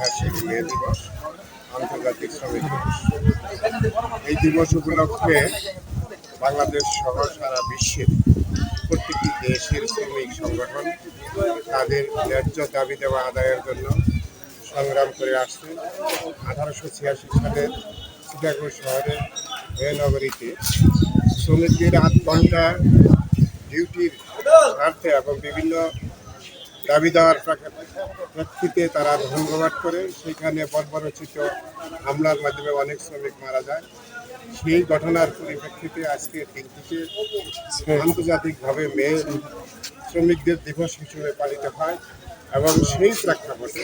ঐতিহাসিক মে দিবস, আন্তর্জাতিক শ্রমিক দিবস। এই দিবস উপলক্ষে বাংলাদেশ সহ সারা বিশ্বের প্রতিটি দেশের শ্রমিক সংগঠন তাদের ন্যায্য দাবি দেওয়া আদায়ের জন্য সংগ্রাম করে আসছে। 1886 সালের চিকাগো শহরের মে নগরীতে শ্রমিকদের 8 ঘন্টা ডিউটির স্বার্থে এবং বিভিন্ন দাবি দেওয়ার প্রেক্ষিতে তারা ধর্মঘট করে সেখানে বর্বরোচিত হামলার মাধ্যমে অনেক শ্রমিক মারা যায়। সেই ঘটনার পরিপ্রেক্ষিতে আজকের দিনটিকে আন্তর্জাতিকভাবে মে শ্রমিকদের দিবস হিসেবে পালিত হয় এবং সেই প্রেক্ষাপটে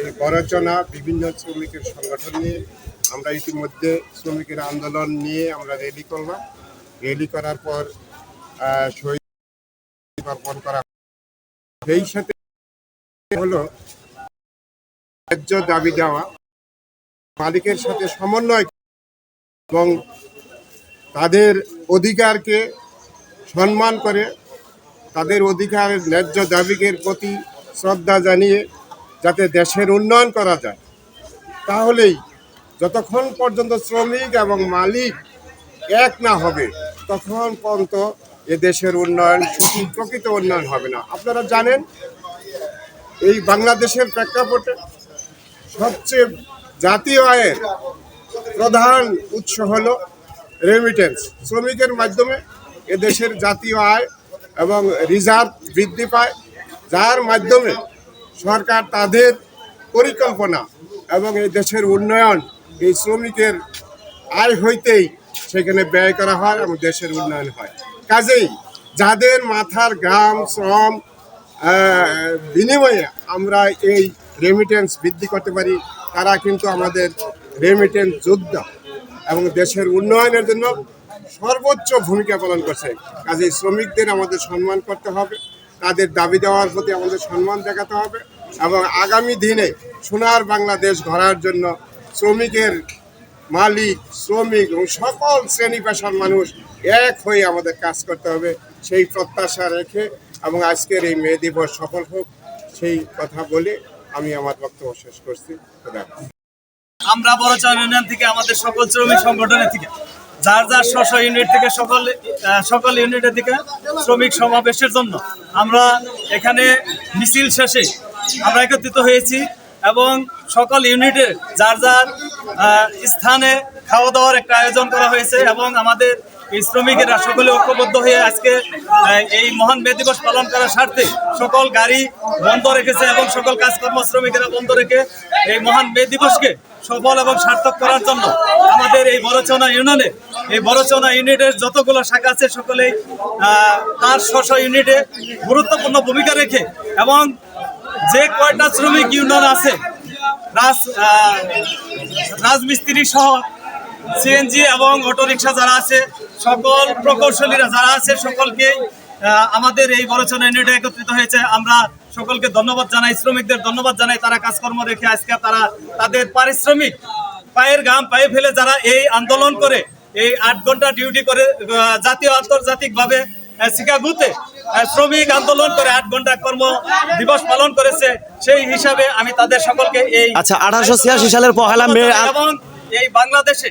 এই বড়চনা বিভিন্ন শ্রমিকের সংগঠন নিয়ে আমরা ইতিমধ্যে শ্রমিকের আন্দোলন নিয়ে আমরা র্যালি করলাম। র্যালি করার পর শহীদ অর্পণ করা, সেই সাথে হলো ন্যায্য দাবি দেওয়া, মালিকের সাথে সমন্বয় এবং তাদের অধিকারকে সম্মান করে তাদের অধিকার ন্যায্য দাবিকের প্রতি শ্রদ্ধা জানিয়ে যাতে দেশের উন্নয়ন করা যায়। তাহলেই যতক্ষণ পর্যন্ত শ্রমিক এবং মালিক এক না হবে তখন পর্যন্ত এ দেশের উন্নয়ন প্রকৃত উন্নয়ন হবে না। আপনারা জানেন এই বাংলাদেশের প্রেক্ষাপটে সবচেয়ে জাতীয় আয়ের প্রধান উৎস হলো রেমিটেন্স। শ্রমিকের মাধ্যমে এ দেশের জাতীয় আয় এবং রিজার্ভ বৃদ্ধি পায়, যার মাধ্যমে সরকার তাদের পরিকল্পনা এবং এই দেশের উন্নয়ন এই শ্রমিকের আয় হইতেই সেখানে ব্যয় করা হয় এবং দেশের উন্নয়ন হয়। কাজেই যাদের মাথার ঘাম শ্রম বিনিময়ে আমরা এই রেমিটেন্স বৃদ্ধি করতে পারি তারা কিন্তু আমাদের রেমিটেন্স যোদ্ধা এবং দেশের উন্নয়নের জন্য সর্বোচ্চ ভূমিকা পালন করছে। কাজেই শ্রমিকদের আমাদের সম্মান করতে হবে, তাদের দাবি দেওয়ার প্রতি আমাদের সম্মান দেখাতে হবে এবং আগামী দিনে সোনার বাংলাদেশ গড়ার জন্য শ্রমিকের মালিক শ্রমিক এবং সকল শ্রেণী পেশার মানুষ এক হয়ে আমাদের কাজ করতে হবে, সেই প্রত্যাশা রেখে এবং আজকের এই মে দিবস সফল হোক সেই কথা বলে আমি আমার বক্তব্য শেষ করছি। আমরা বড়চনা ইউনিয়ন থেকে আমাদের সকল শ্রমিক সংগঠনের থেকে যার যার স্ব ইউনিট থেকে সকল ইউনিটের থেকে শ্রমিক সমাবেশের জন্য আমরা এখানে মিছিল শেষে আমরা একত্রিত হয়েছি এবং সকল ইউনিটে যার যার স্থানে খাওয়া দাওয়ার একটা আয়োজন করা হয়েছে এবং আমাদের এই শ্রমিকেরা সকলে ঐক্যবদ্ধ হয়ে আজকে এই মহান মে দিবস পালন করার স্বার্থে সকল গাড়ি বন্ধ রেখেছে এবং সকল কাজকর্ম শ্রমিকেরা বন্ধ রেখে এই মহান মে দিবসকে সফল এবং সার্থক করার জন্য আমাদের এই বড়চনা ইউনিয়নে এই বড়চনা ইউনিটের যতগুলো শাখা আছে সকলেই তার স্ব ইউনিটে গুরুত্বপূর্ণ ভূমিকা রেখে এবং যে কয়টা শ্রমিক ইউনিয়ন আছে রাজমিস্ত্রি সহ সিএনজি এবং অটোরিকশা যারা আছে সকল প্রকৌশলীরা যারা আছে সকলকে আমাদের এই বড়চনা ইউনিটে একত্রিত হয়েছে। আমরা সকলকে ধন্যবাদ জানাই, শ্রমিকদের ধন্যবাদ জানাই, তারা কাজকর্ম রেখে আজকে তারা তাদের পারিশ্রমিক পায়ের ঘাম পায়ে ফেলে যারা এই আন্দোলন করে এই 8 ঘন্টা ডিউটি করে জাতীয় আন্তর্জাতিকভাবে শিকাগোতে শ্রমিক আন্দোলন করে 8 ঘন্টা কর্ম দিবস পালন করেছে। সেই হিসাবে আমি তাদের সকলকে এই 1886 সালের 1 মে এবং এই বাংলাদেশে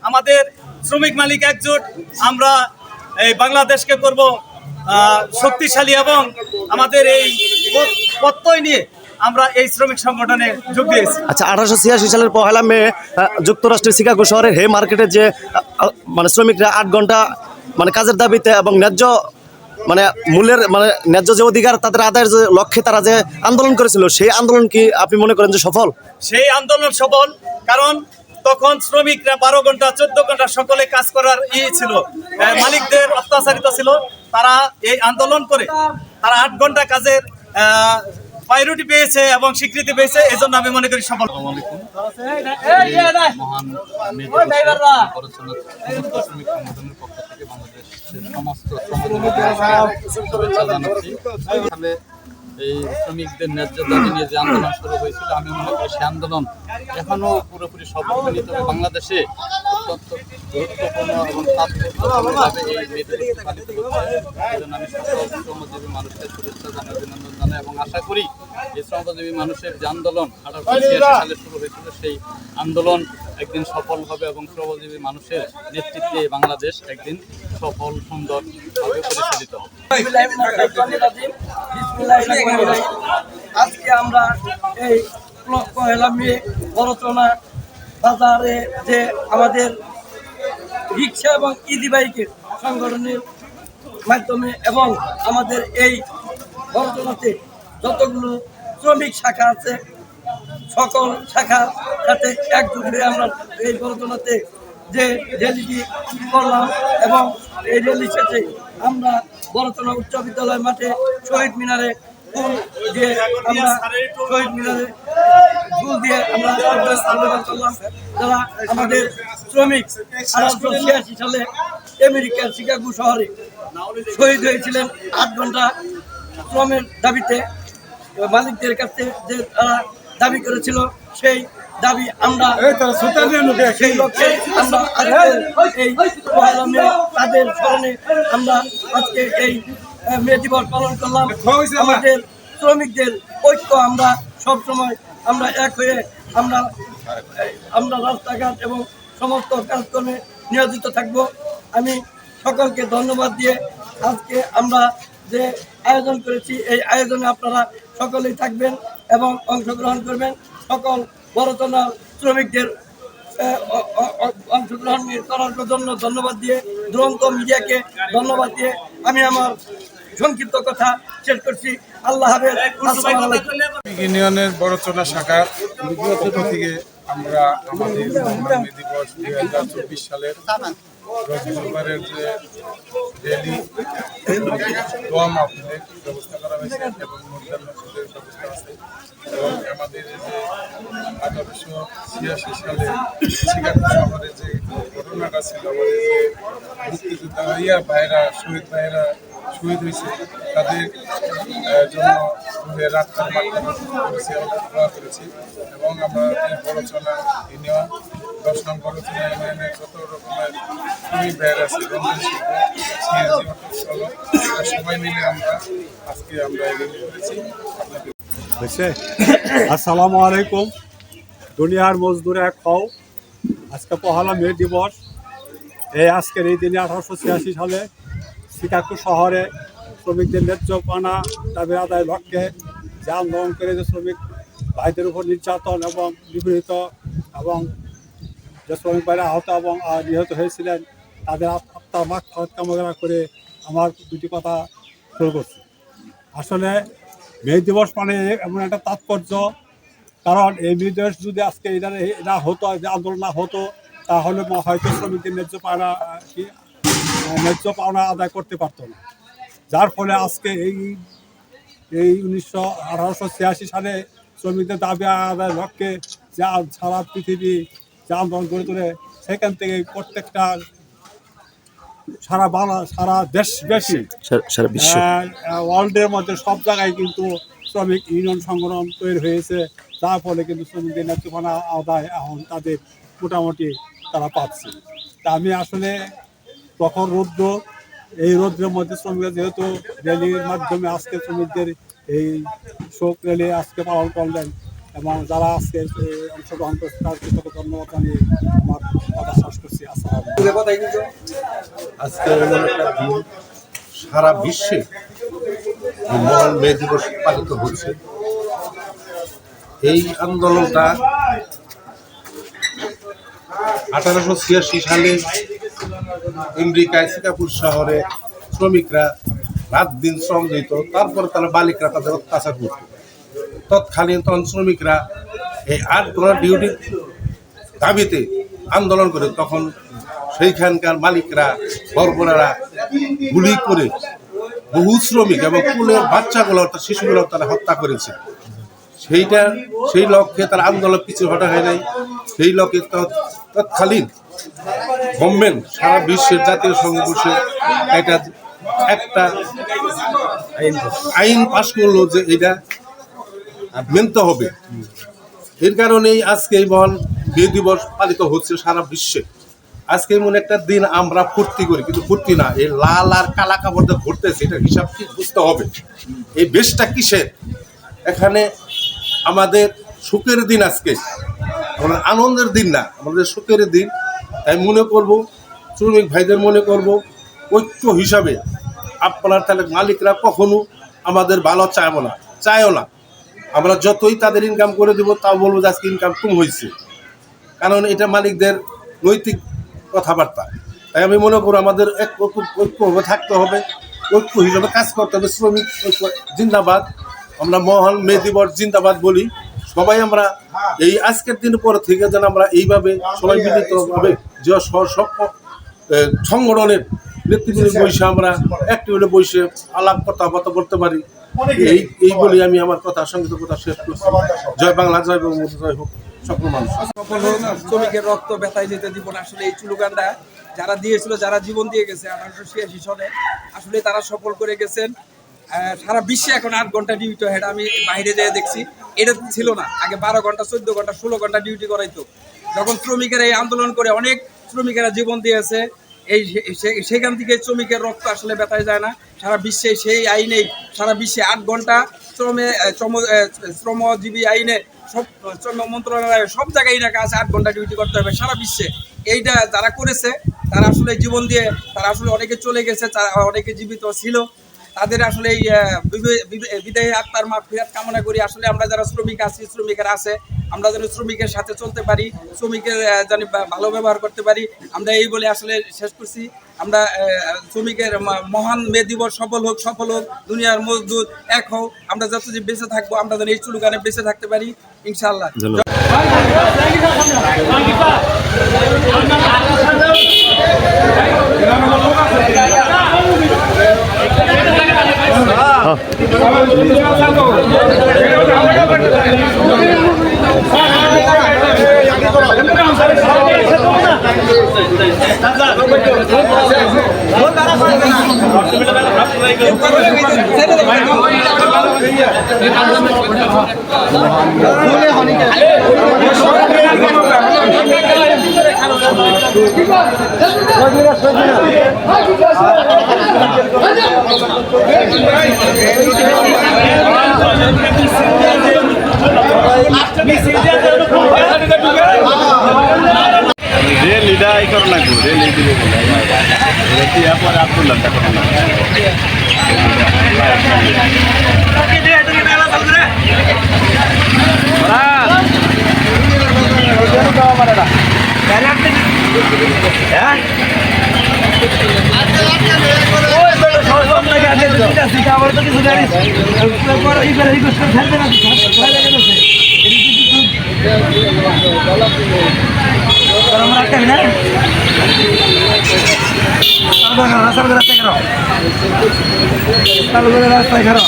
আমাদের শ্রমিক মালিক একজোট, আমরা এই বাংলাদেশকে করব শক্তিশালী এবং আমাদের এই প্রত্যয় নিয়ে আমরা এই শ্রমিক সংগঠনে যোগ দিয়েছি। 1886 সালের 1 মে যুক্তরাষ্ট্রের শিকাগো শহরের হে মার্কেটে যে মানে শ্রমিকরা 8 ঘন্টা মানে কাজের দাবিতে এবং ন্যায্য মানে মূল্যের মানে ন্যায্য যে অধিকার তাদের আদায়ের যে লক্ষ্যে তারা যে আন্দোলন করেছিল সেই আন্দোলন কি আপনি মনে করেন যে সফল? সেই আন্দোলন সফল, কারণ তখন শ্রমিকরা 12 ঘন্টা 14 ঘন্টা সকলে কাজ করার ছিল, মালিকদের অত্যাচারিত ছিল। তারা এই আন্দোলন করে তারা 8 ঘন্টা কাজের প্রায়োরিটি পেয়েছে এবং স্বীকৃতি পেয়েছে, এই জন্য আমি মনে করি সফল। এই শ্রমিকদের ন্যায্য দাবি নিয়ে যে আন্দোলন শুরু হয়েছিল আমি মনে করি সেই আন্দোলন এখনো পুরোপুরি সফল হয়নি। তবে বাংলাদেশে অত্যন্ত গুরুত্বপূর্ণ এবং তাৎপর্যপূর্ণভাবে এই মে দিবস পালিত হচ্ছে। সেজন্য আমি সকল শ্রমজীবী মানুষকে শুভেচ্ছা জানাই, অভিনন্দন জানাই এবং আশা করি এই শ্রমজীবী মানুষের যে আন্দোলন 1886 সালে শুরু হয়েছিল সেই আন্দোলন একদিন সফল হবে এবং শ্রমজীবী মানুষের নেতৃত্বে বাংলাদেশ একদিন সফল সুন্দরভাবে পরিচালিত হবে। আজকে আমরা এই পয়লা মে বড়চনা বাজারে যে আমাদের রিক্সা এবং ইজি বাইকের সংগঠনের মাধ্যমে এবং আমাদের এই বড়চনাতে যতগুলো শ্রমিক শাখা আছে সকল শাখার সাথে একজুট হয়ে আমরা এই বড়চনাতে যে র্যালিটি করলাম এবং এই র্যালি শেষে আমরা বড়চনা উচ্চ বিদ্যালয় মাঠে শহীদ মিনারে ফুল দিয়ে আমরা শহীদ মিনারে ফুল দিয়ে আমরা আন্দোলন করলাম। যারা আমাদের শ্রমিক 1886 সালে আমেরিকার শিকাগো শহরে শহীদ হয়েছিলেন 8 ঘন্টা শ্রমের দাবিতে মালিকদের কাছে যে তারা দাবি করেছিল সেই দাবি আমরা সেই লক্ষ্যে আমরা এই পয়লা মে তাদের স্মরণে আমরা আজকে এই মে দিবস পালন করলাম। আমাদের শ্রমিকদের ঐক্য আমরা সবসময় আমরা এক হয়ে আমরা রাস্তাঘাট এবং সমস্ত কাজকর্মে নিয়োজিত থাকব। আমি সকলকে ধন্যবাদ দিয়ে আজকে আমরা যে আয়োজন করেছি এই আয়োজনে আপনারা সকলেই থাকবেন এবং অংশগ্রহণ করবেন। সকল বড়চনা শ্রমিকদের অংশগ্রহণ করার জন্য ধন্যবাদ দিয়ে দুরন্ত মিডিয়াকে ধন্যবাদ দিয়ে আমি আমার সংক্ষিপ্ত কথা শেষ করছি। আল্লাহ হাফেজ। আসসালামু আলাইকুম। ইউনিয়নের বড়চনা শাখার পক্ষ থেকে আমরা আমাদের মে দিবস 2024 সালের রবিবারের যে র্যালি দোয়া মাহফিলের ব্যবস্থা করা হয়েছে এবং মধ্যাহ্নের ব্যবস্থা আছে এবং আমাদের যে 1886 সালে শিকাগো শহরে যে ঘটনাটা ছিল, আমাদের যে মুক্তিযোদ্ধা ভাইরা শহীদ হয়েছে তাদের জন্য রাস্তার মাধ্যমে করেছি এবং আমরা বড়চনা ইউনিয়ন 10 নং বড়চনা ইউনিয়নের যত রকমের শ্রমিক ভাইয়ের আছে রঞ্জন শিল্প সিএনজি অটো সবাই মিলে আমরা আজকে এগুলি করেছি। হয়েছে। আসসালামু আলাইকুম। দুনিয়ার মজদুর এক হও। আজকে পহেলা মে দিবস। আজকের এই দিনে 1886 সালে শিকাগো শহরে শ্রমিকদের ন্যায্য পাওনা দাবি আদায় লক্ষ্যে যে আন্দোলন করে যে শ্রমিক ভাইদের উপর নির্যাতন এবং নিপীড়িত এবং যে শ্রমিক ভাইরা আহত এবং নিহত হয়েছিলেন তাদের আত্মার মাগফিরাত কামনা করে আমার দুটি কথা শুরু করছি। আসলে মে দিবস মানে এমন একটা তাৎপর্য, কারণ এই মে দিবস যদি আজকে এটা হতো, যে আন্দোলন না হতো, তাহলে হয়তো শ্রমিকদের ন্যায্য পাওনা আদায় করতে পারতো না। যার ফলে আজকে এই 1886 সালে শ্রমিকদের দাবি আদায়ের লক্ষ্যে যে সারা পৃথিবী যে আন্দোলন গড়ে তোলে, সেখান থেকে প্রত্যেকটা সারা দেশব্যাপী ওয়ার্ল্ডের মধ্যে সব জায়গায় কিন্তু শ্রমিক ইউনিয়ন সংগঠন তৈরি হয়েছে। যার ফলে কিন্তু শ্রমিকদের ন্যায্যপাওনা আদায় এখন তাদের মোটামুটি তারা পাচ্ছে। তা আমি আসলে তখন এই রৌদ্রের মধ্যে শ্রমিকরা যেহেতু র্যালির মাধ্যমে আজকে শ্রমিকদের এই শোক র্যালি আজকে পালন করলেন এবং যারা আজকে অংশগ্রহণ করছে তাদেরকে ধন্যবাদ জানিয়ে আমার কথা শেষ করছি। আজকে এমন একটা দিন, সারা বিশ্বে মহান মে দিবস পালিত হচ্ছে। এই আন্দোলনটা 1886 সালে আমেরিকায় শিকাগো শহরে শ্রমিকরা রাত দিন শ্রম দিত, তারপর তারা বালিকরা তাদের অত্যাচার করত। তৎকালীন তখন শ্রমিকরা এই 8 ঘন্টা ডিউটির দাবিতে আন্দোলন করে, তখন সেইখানকার মালিকরা বর্বরেরা গুলি করে বহু শ্রমিক এবং কুলের বাচ্চাগুলো অর্থাৎ শিশুগুলো তারা হত্যা করেছে। সেই লক্ষ্যে তার আন্দোলন পিছু হটা হয় নাই। সেই লক্ষ্যে তৎকালীন গভর্নমেন্ট সারা বিশ্বের জাতীয় সংঘ বসে একটা আইন পাশ করলো যে এটা মেনতে হবে। এর কারণেই আজকে এই মহান মে দিবস পালিত হচ্ছে সারা বিশ্বে। আজকে এমন একটা দিন আমরা ফুর্তি করি, কিন্তু ফুর্তি না, এই লাল আর কালা কাপড় দিয়ে ঘুরতেছে, এটা হিসাব কি বুঝতে হবে। এই বেশটা কিসের? এখানে আমাদের সুখের দিন, আজকে আমাদের আনন্দের দিন না, আমাদের সুখের দিন। তাই মনে করব, শ্রমিক ভাইদের মনে করব ঐক্য হিসাবে আপনার তাহলে মালিকরা কখনো আমাদের ভালো চায়ও না। আমরা যতই তাদের ইনকাম করে দেবো, তাও বলবো যে আজকে ইনকাম কম হয়েছে, কারণ এটা মালিকদের নৈতিক কথাবার্তা। তাই আমি মনে করব আমাদের ঐক্যভাবে থাকতে হবে, ঐক্য হিসাবে কাজ করতে হবে। শ্রমিক ঐক্য জিন্দাবাদ, আমরা মহান মে দিবস জিন্দাবাদ বলি। সবাই আমরা এই আজকের দিন পর থেকে যেন আমরা এইভাবে সবাই মিলিতভাবে যে সব সংগঠনের নেতৃবৃন্দ বসে আমরা একটি হলে বসে আলাপ কথাবার্তা বলতে পারি। এই বলে আমি আমার কথা সংক্ষিপ্ত কথা শেষ করছি। জয় বাংলা, জয় বঙ্গবন্ধু, জয় হোক সকল মানুষ। শ্রমিকের রক্ত ব্যথায় যেতে দিব না। আসলে এই স্লোগানটা যারা দিয়েছিল, যারা জীবন দিয়ে গেছে 1886 সনে, আসলে তারা সফল করে গেছেন। সারা বিশ্বে এখন 8 ঘন্টা ডিউটি হয়, আমি বাইরে যেয়ে দেখছি, এটা ছিল না। আগে 12 ঘন্টা, 14 ঘন্টা, 16 ঘন্টা ডিউটি করাইতো। যখন শ্রমিকেরা এই আন্দোলন করে অনেক শ্রমিকেরা জীবন দিয়েছে, সেখান থেকে শ্রমিকের রক্ত আসলে ব্যথায় যায় না। সারা বিশ্বে সেই আইনেই সারা বিশ্বে 8 ঘন্টা শ্রমজীবী আইনে সব শ্রম মন্ত্রণালয়ে সব জায়গায় এটাকে আছে 8 ঘন্টা ডিউটি করতে হবে সারা বিশ্বে। এইটা যারা করেছে তারা আসলে জীবন দিয়ে, তারা আসলে অনেকে চলে গেছে, অনেকে জীবিত ছিল। তাদের আসলে এই বিদায়ী আত্মার মাগফিরাত কামনা করি। আসলে আমরা যারা শ্রমিক আছি, শ্রমিকেরা আছে, আমরা যেন শ্রমিকের সাথে চলতে পারি, শ্রমিকের যেন ভালো ব্যবহার করতে পারি, আমরা এই বলে আসলে শেষ করছি। আমরা শ্রমিকের মহান মে দিবস সফল হোক, দুনিয়ার মজদুর এক হোক। আমরা যতদিন বেঁচে থাকবো, আমরা যেন এই স্লোগানে বেঁচে থাকতে পারি, ইনশাআল্লাহ। রেলিটাই করো না, রেলি দিলে পরে আব্দুল্লাহটা করো না। রাস্তায় খারাপ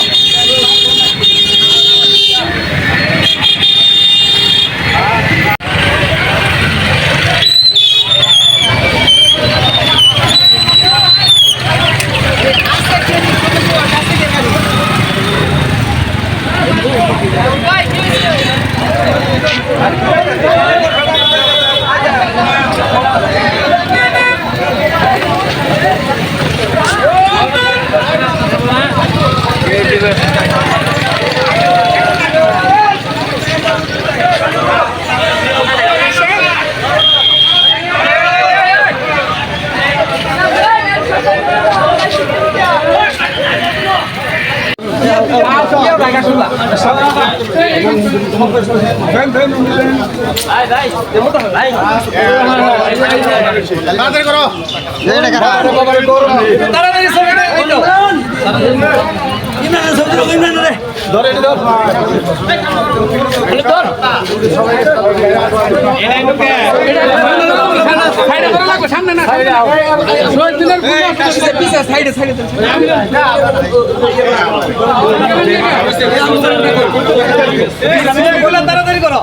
সামনে না তাড়াতাড়ি করো।